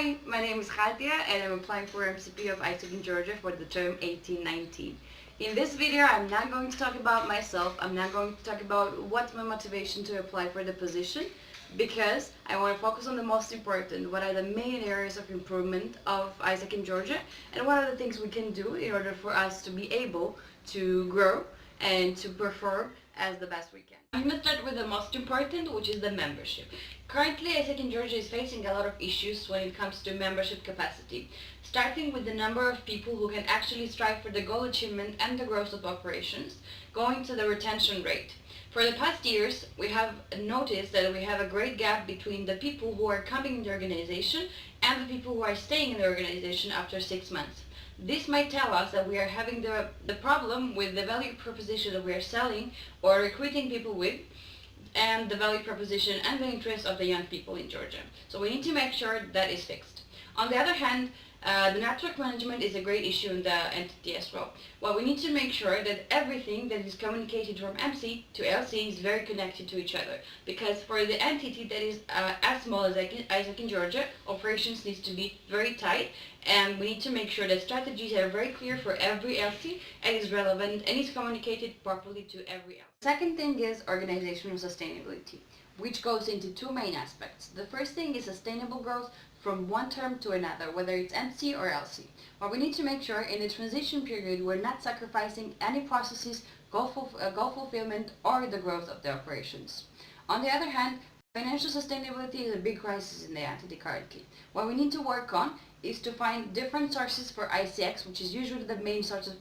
Hi, my name is Katia and I'm applying for MCP of Isaac in Georgia for the term 1819. In this video, I'm not going to talk about myself. I'm not going to talk about what's my motivation to apply for the position because I want to focus on the most important, what are the main areas of improvement of Isaac in Georgia and what are the things we can do in order for us to be able to grow and to perform as the best we can. I'm going to start with the most important, which is the membership. Currently, Isaac in Georgia is facing a lot of issues when it comes to membership capacity, starting with the number of people who can actually strive for the goal achievement and the growth of operations, going to the retention rate. For the past years, we have noticed that we have a great gap between the people who are coming in the organization and the people who are staying in the organization after 6 months. This might tell us that we are having the problem with the value proposition that we are selling or recruiting people with, and the value proposition and the interests of the young people in Georgia. So we need to make sure that is fixed. On the other hand, the network management is a great issue in the entity as well. Well, we need to make sure that everything that is communicated from MC to LC is very connected to each other. Because for the entity that is as small as Isaac in Georgia, operations needs to be very tight, and we need to make sure that strategies are very clear for every LC and is relevant and is communicated properly to every LC. The second thing is organizational sustainability, which goes into two main aspects. The first thing is sustainable growth from one term to another, whether it's MC or LC. But we need to make sure in the transition period we're not sacrificing any processes, goal fulfillment, or the growth of the operations. On the other hand, financial sustainability is a big crisis in the entity currently. What we need to work on is to find different sources for ICX, which is usually the main source of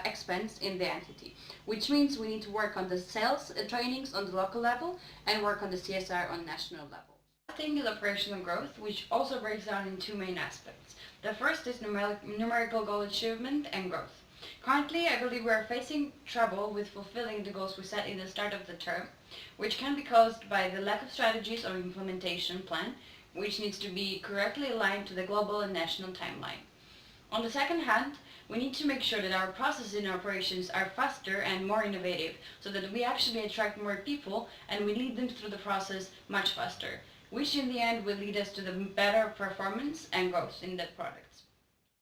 expense in the entity, which means we need to work on the sales trainings on the local level and work on the CSR on national level. The thing is operational growth, which also breaks down in two main aspects. The first is numerical goal achievement and growth. Currently, I believe we are facing trouble with fulfilling the goals we set in the start of the term, which can be caused by the lack of strategies or implementation plan, which needs to be correctly aligned to the global and national timeline. On the second hand, we need to make sure that our processes and operations are faster and more innovative, so that we actually attract more people and we lead them through the process much faster, which in the end will lead us to the better performance and growth in the products.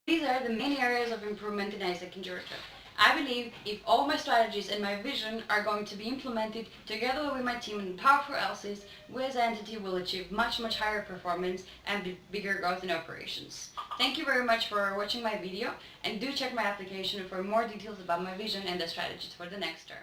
These are the main areas of improvement in Isaac in Georgia. I believe if all my strategies and my vision are going to be implemented together with my team and powerful LCs, we as an entity will achieve much higher performance and bigger growth in operations. Thank you very much for watching my video, and do check my application for more details about my vision and the strategies for the next term.